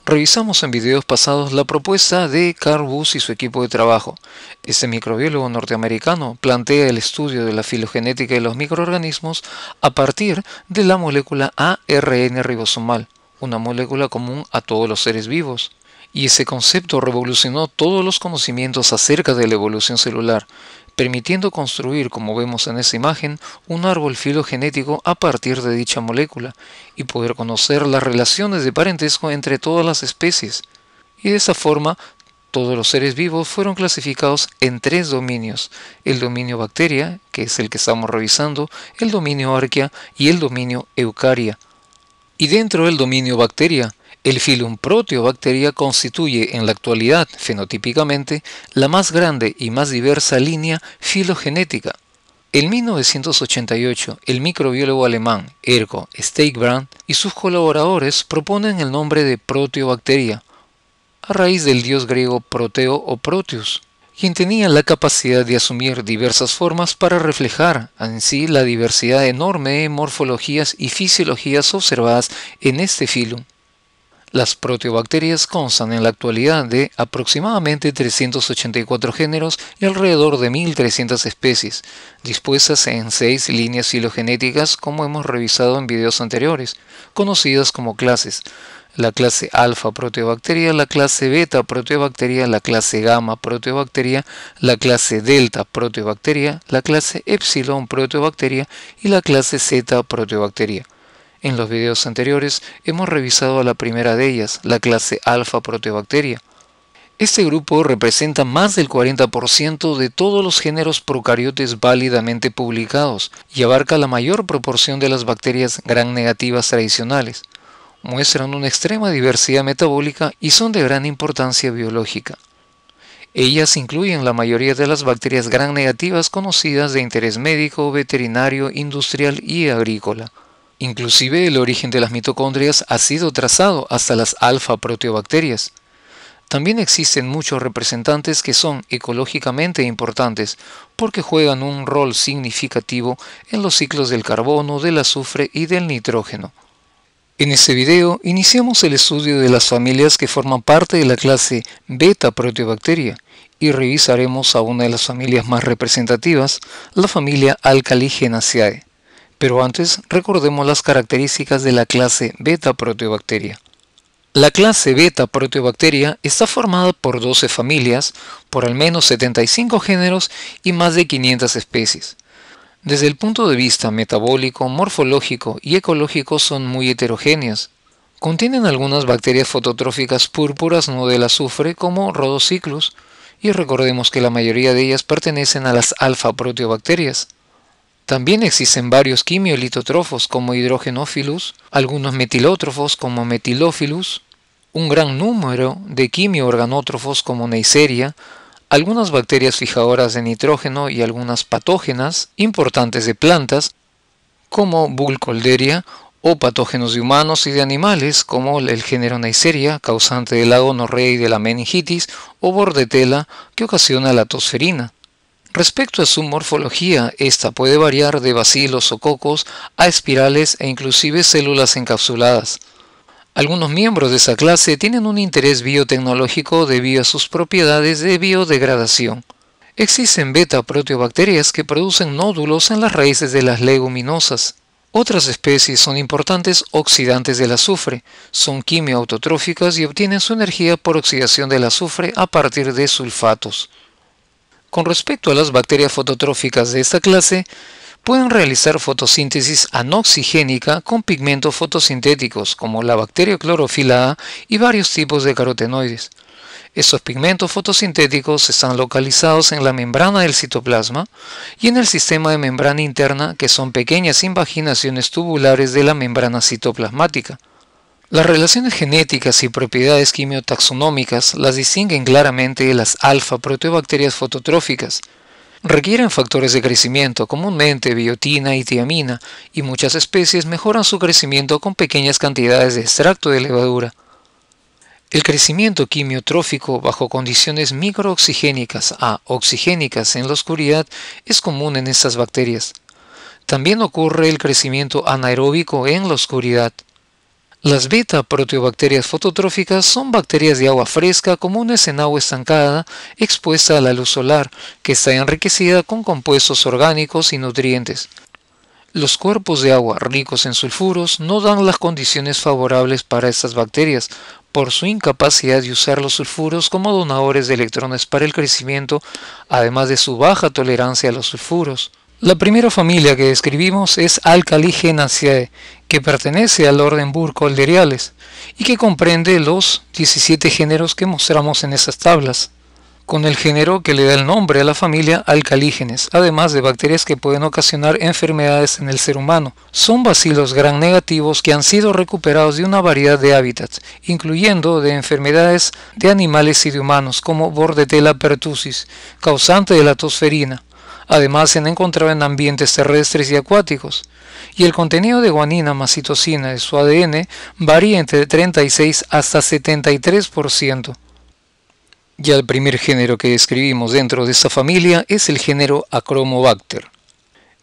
Revisamos en videos pasados la propuesta de Carl Woese y su equipo de trabajo. Este microbiólogo norteamericano plantea el estudio de la filogenética de los microorganismos a partir de la molécula ARN ribosomal, una molécula común a todos los seres vivos. Y ese concepto revolucionó todos los conocimientos acerca de la evolución celular, permitiendo construir, como vemos en esa imagen, un árbol filogenético a partir de dicha molécula y poder conocer las relaciones de parentesco entre todas las especies. Y de esa forma, todos los seres vivos fueron clasificados en 3 dominios: el dominio bacteria, que es el que estamos revisando, el dominio arquea y el dominio eucaria. Y dentro del dominio bacteria, el filum Proteobacteria constituye en la actualidad, fenotípicamente, la más grande y más diversa línea filogenética. En 1988, el microbiólogo alemán Ergo Steegbrand y sus colaboradores proponen el nombre de Proteobacteria, a raíz del dios griego Proteo o Proteus, quien tenía la capacidad de asumir diversas formas para reflejar en sí la diversidad enorme de morfologías y fisiologías observadas en este filum. Las proteobacterias constan en la actualidad de aproximadamente 384 géneros y alrededor de 1300 especies, dispuestas en 6 líneas filogenéticas como hemos revisado en videos anteriores, conocidas como clases: la clase alfa proteobacteria, la clase beta proteobacteria, la clase gamma proteobacteria, la clase delta proteobacteria, la clase epsilon proteobacteria y la clase zeta proteobacteria. En los videos anteriores hemos revisado a la primera de ellas, la clase alfa proteobacteria. Este grupo representa más del 40% de todos los géneros procariotes válidamente publicados y abarca la mayor proporción de las bacterias gram negativas tradicionales. Muestran una extrema diversidad metabólica y son de gran importancia biológica. Ellas incluyen la mayoría de las bacterias gram negativas conocidas de interés médico, veterinario, industrial y agrícola. Inclusive el origen de las mitocondrias ha sido trazado hasta las alfa proteobacterias. También existen muchos representantes que son ecológicamente importantes porque juegan un rol significativo en los ciclos del carbono, del azufre y del nitrógeno. En este video iniciamos el estudio de las familias que forman parte de la clase beta proteobacteria y revisaremos a una de las familias más representativas, la familia Alcaligenaceae. Pero antes, recordemos las características de la clase beta proteobacteria. La clase beta proteobacteria está formada por 12 familias, por al menos 75 géneros y más de 500 especies. Desde el punto de vista metabólico, morfológico y ecológico son muy heterogéneas. Contienen algunas bacterias fototróficas púrpuras no del azufre como Rhodociclus, y recordemos que la mayoría de ellas pertenecen a las alfa proteobacterias. También existen varios quimiolitotrofos como Hydrogenophilus, algunos metilótrofos como Methylophilus, un gran número de quimioorganótrofos como Neisseria, algunas bacterias fijadoras de nitrógeno y algunas patógenas importantes de plantas como Burkholderia, o patógenos de humanos y de animales como el género Neisseria, causante de la gonorrea y de la meningitis, o Bordetella, que ocasiona la tosferina. Respecto a su morfología, esta puede variar de bacilos o cocos a espirales e inclusive células encapsuladas. Algunos miembros de esa clase tienen un interés biotecnológico debido a sus propiedades de biodegradación. Existen beta proteobacterias que producen nódulos en las raíces de las leguminosas. Otras especies son importantes oxidantes del azufre, son quimioautotróficas y obtienen su energía por oxidación del azufre a partir de sulfatos. Con respecto a las bacterias fototróficas de esta clase, pueden realizar fotosíntesis anoxigénica con pigmentos fotosintéticos como la bacteria clorofila A y varios tipos de carotenoides. Estos pigmentos fotosintéticos están localizados en la membrana del citoplasma y en el sistema de membrana interna, que son pequeñas invaginaciones tubulares de la membrana citoplasmática. Las relaciones genéticas y propiedades quimiotaxonómicas las distinguen claramente de las alfa proteobacterias fototróficas. Requieren factores de crecimiento, comúnmente biotina y tiamina, y muchas especies mejoran su crecimiento con pequeñas cantidades de extracto de levadura. El crecimiento quimiotrófico bajo condiciones microoxigénicas a oxigénicas en la oscuridad es común en estas bacterias. También ocurre el crecimiento anaeróbico en la oscuridad. Las beta-proteobacterias fototróficas son bacterias de agua fresca comunes en agua estancada expuesta a la luz solar, que está enriquecida con compuestos orgánicos y nutrientes. Los cuerpos de agua ricos en sulfuros no dan las condiciones favorables para estas bacterias, por su incapacidad de usar los sulfuros como donadores de electrones para el crecimiento, además de su baja tolerancia a los sulfuros. La primera familia que describimos es Alcaligenaceae, que pertenece al orden Burkholderiales y que comprende los 17 géneros que mostramos en esas tablas, con el género que le da el nombre a la familia Alcalígenes, además de bacterias que pueden ocasionar enfermedades en el ser humano. Son bacilos gram negativos que han sido recuperados de una variedad de hábitats, incluyendo de enfermedades de animales y de humanos, como Bordetella pertussis, causante de la tosferina. Además, se han encontrado en ambientes terrestres y acuáticos, y el contenido de guanina más citosina de su ADN varía entre 36 hasta 73%. Ya el primer género que describimos dentro de esta familia es el género Achromobacter,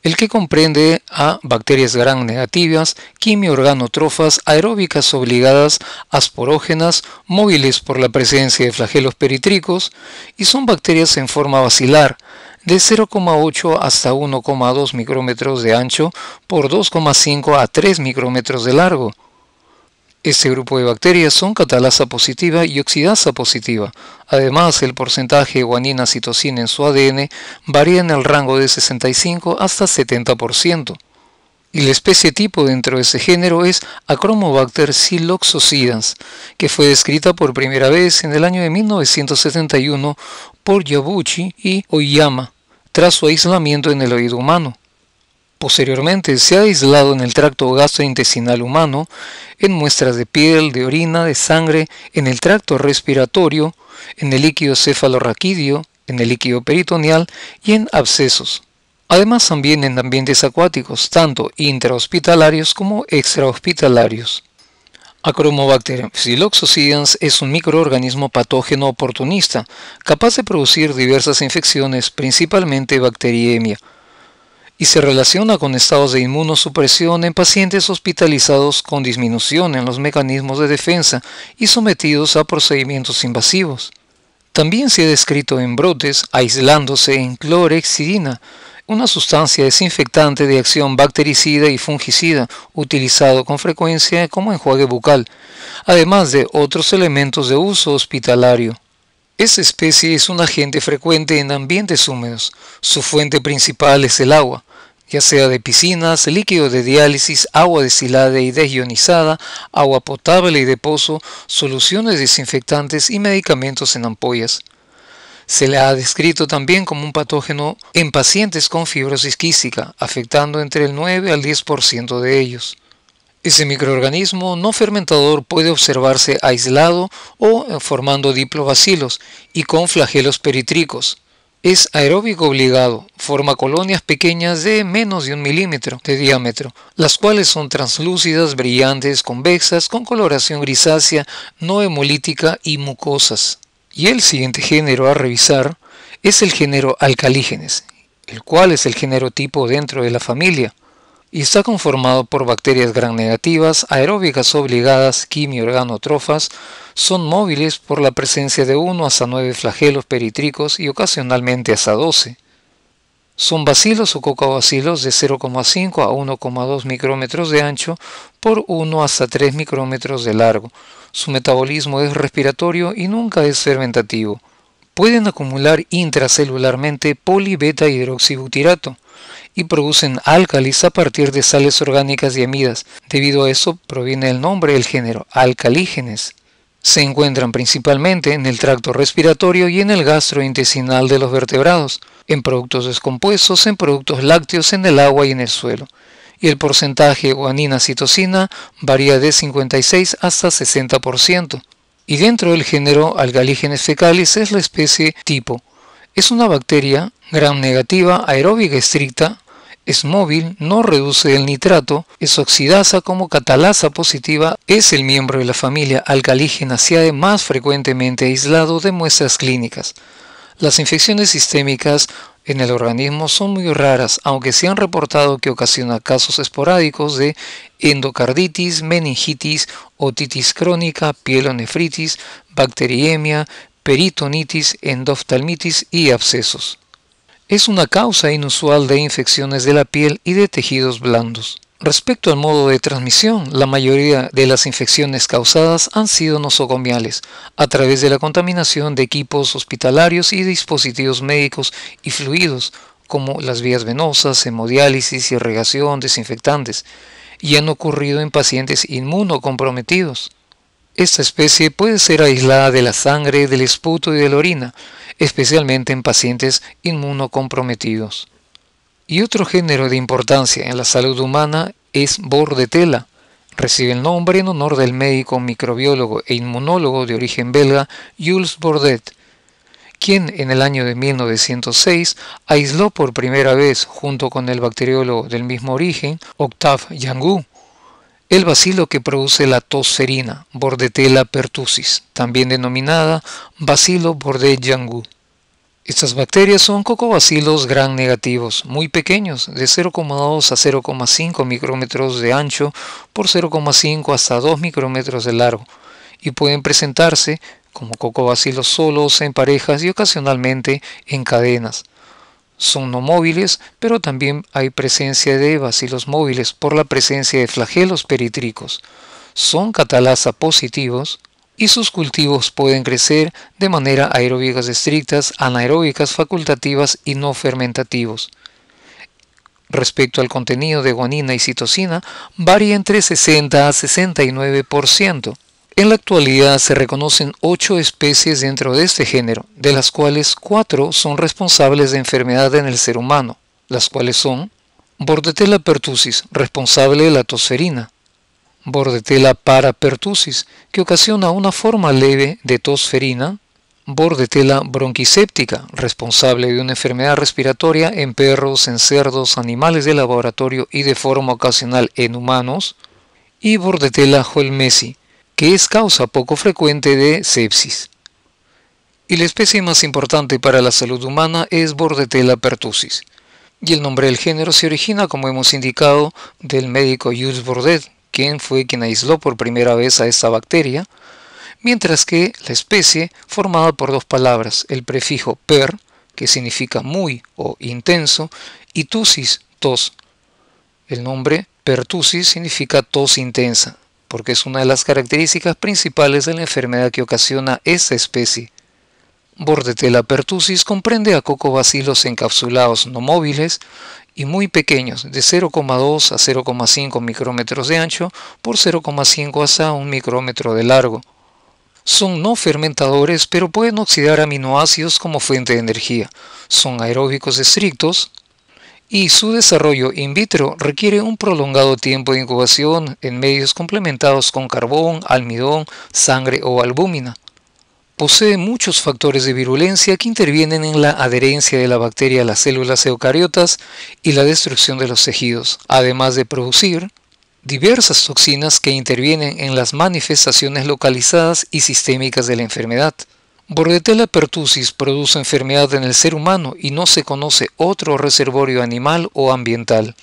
el que comprende a bacterias gram negativas, quimioorganótrofas, aeróbicas obligadas, asporógenas, móviles por la presencia de flagelos peritricos, y son bacterias en forma bacilar, de 0,8 hasta 1,2 micrómetros de ancho por 2,5 a 3 micrómetros de largo. Este grupo de bacterias son catalasa positiva y oxidasa positiva. Además, el porcentaje de guanina-citosina en su ADN varía en el rango de 65 hasta 70%. Y la especie tipo dentro de ese género es Achromobacter siloxoscidans, que fue descrita por primera vez en el año de 1971 por Yabuchi y Oyama, tras su aislamiento en el oído humano. Posteriormente se ha aislado en el tracto gastrointestinal humano, en muestras de piel, de orina, de sangre, en el tracto respiratorio, en el líquido cefalorraquídeo, en el líquido peritoneal y en abscesos. Además también en ambientes acuáticos, tanto intrahospitalarios como extrahospitalarios. Achromobacter siloxoscidans es un microorganismo patógeno oportunista, capaz de producir diversas infecciones, principalmente bacteriemia, y se relaciona con estados de inmunosupresión en pacientes hospitalizados con disminución en los mecanismos de defensa y sometidos a procedimientos invasivos. También se ha descrito en brotes aislándose en clorhexidina, una sustancia desinfectante de acción bactericida y fungicida utilizado con frecuencia como enjuague bucal, además de otros elementos de uso hospitalario. Esta especie es un agente frecuente en ambientes húmedos. Su fuente principal es el agua, ya sea de piscinas, líquido de diálisis, agua destilada y desionizada, agua potable y de pozo, soluciones desinfectantes y medicamentos en ampollas. Se le ha descrito también como un patógeno en pacientes con fibrosis quística, afectando entre el 9 al 10% de ellos. Ese microorganismo no fermentador puede observarse aislado o formando diplobacilos y con flagelos peritricos. Es aeróbico obligado, forma colonias pequeñas de menos de 1 milímetro de diámetro, las cuales son translúcidas, brillantes, convexas, con coloración grisácea, no hemolítica y mucosas. Y el siguiente género a revisar es el género Alcalígenes, el cual es el género tipo dentro de la familia, y está conformado por bacterias gram negativas, aeróbicas obligadas, quimioorganótrofas, son móviles por la presencia de 1 hasta 9 flagelos peritricos y ocasionalmente hasta 12. Son bacilos o cocobacilos de 0,5 a 1,2 micrómetros de ancho por 1 hasta 3 micrómetros de largo. Su metabolismo es respiratorio y nunca es fermentativo. Pueden acumular intracelularmente polibeta-hidroxibutirato y producen álcalis a partir de sales orgánicas y amidas. Debido a eso proviene el nombre del género, Alcalígenes. Se encuentran principalmente en el tracto respiratorio y en el gastrointestinal de los vertebrados, en productos descompuestos, en productos lácteos, en el agua y en el suelo. Y el porcentaje de guanina-citosina varía de 56 hasta 60%. Y dentro del género Alcalígenes fecalis es la especie tipo. Es una bacteria gram negativa, aeróbica estricta, es móvil, no reduce el nitrato, es oxidasa como catalasa positiva, es el miembro de la familia Alcaligenaceae más frecuentemente aislado de muestras clínicas. Las infecciones sistémicas en el organismo son muy raras, aunque se han reportado que ocasiona casos esporádicos de endocarditis, meningitis, otitis crónica, pielonefritis, bacteriemia, peritonitis, endoftalmitis y abscesos. Es una causa inusual de infecciones de la piel y de tejidos blandos. Respecto al modo de transmisión, la mayoría de las infecciones causadas han sido nosocomiales, a través de la contaminación de equipos hospitalarios y dispositivos médicos y fluidos, como las vías venosas, hemodiálisis, irrigación, desinfectantes, y han ocurrido en pacientes inmunocomprometidos. Esta especie puede ser aislada de la sangre, del esputo y de la orina, especialmente en pacientes inmunocomprometidos. Y otro género de importancia en la salud humana es Bordetella. Recibe el nombre en honor del médico microbiólogo e inmunólogo de origen belga Jules Bordet, quien en el año de 1906 aisló por primera vez, junto con el bacteriólogo del mismo origen, Octave Jangu, el bacilo que produce la tosferina, Bordetella pertussis, también denominada Bacilo Bordet-Jangu. Estas bacterias son cocobacilos gram negativos, muy pequeños, de 0,2 a 0,5 micrómetros de ancho por 0,5 hasta 2 micrómetros de largo, y pueden presentarse como cocobacilos solos, en parejas y ocasionalmente en cadenas. Son no móviles, pero también hay presencia de bacilos móviles por la presencia de flagelos peritricos. Son catalasa positivos y sus cultivos pueden crecer de manera aeróbicas estrictas, anaeróbicas facultativas y no fermentativos. Respecto al contenido de guanina y citosina, varía entre 60 a 69%. En la actualidad se reconocen 8 especies dentro de este género, de las cuales 4 son responsables de enfermedad en el ser humano, las cuales son Bordetella pertussis, responsable de la tosferina; Bordetella parapertussis, que ocasiona una forma leve de tosferina; Bordetella bronquiséptica, responsable de una enfermedad respiratoria en perros, en cerdos, animales de laboratorio y de forma ocasional en humanos; y Bordetella holmesi, que es causa poco frecuente de sepsis. Y la especie más importante para la salud humana es Bordetella pertussis, y el nombre del género se origina, como hemos indicado, del médico Jules Bordet, quien fue quien aisló por primera vez a esta bacteria, mientras que la especie, formada por 2 palabras, el prefijo per, que significa muy o intenso, y tusis, tos. El nombre pertussis significa tos intensa, porque es una de las características principales de la enfermedad que ocasiona esta especie. Bordetella pertussis comprende a cocobacilos encapsulados no móviles y muy pequeños, de 0,2 a 0,5 micrómetros de ancho por 0,5 hasta 1 micrómetro de largo. Son no fermentadores, pero pueden oxidar aminoácidos como fuente de energía. Son aeróbicos estrictos y su desarrollo in vitro requiere un prolongado tiempo de incubación en medios complementados con carbón, almidón, sangre o albúmina. Posee muchos factores de virulencia que intervienen en la adherencia de la bacteria a las células eucariotas y la destrucción de los tejidos, además de producir diversas toxinas que intervienen en las manifestaciones localizadas y sistémicas de la enfermedad. Bordetella pertussis produce enfermedad en el ser humano y no se conoce otro reservorio animal o ambiental.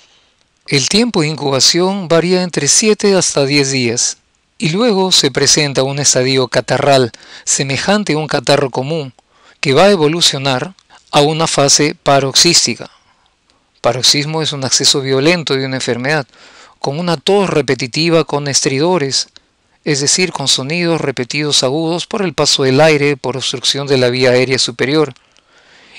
El tiempo de incubación varía entre 7 hasta 10 días. Y luego se presenta un estadio catarral, semejante a un catarro común, que va a evolucionar a una fase paroxística. Paroxismo es un acceso violento de una enfermedad, con una tos repetitiva con estridores, es decir, con sonidos repetidos agudos por el paso del aire por obstrucción de la vía aérea superior.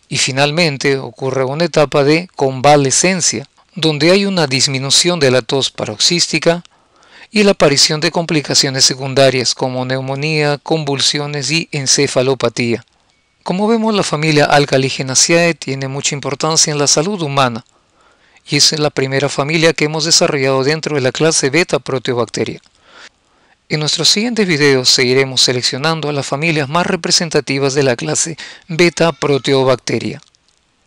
Y finalmente ocurre una etapa de convalescencia, donde hay una disminución de la tos paroxística y la aparición de complicaciones secundarias como neumonía, convulsiones y encefalopatía. Como vemos, la familia Alcaligenaceae tiene mucha importancia en la salud humana y es la primera familia que hemos desarrollado dentro de la clase Beta Proteobacteria. En nuestros siguientes videos seguiremos seleccionando a las familias más representativas de la clase Beta Proteobacteria.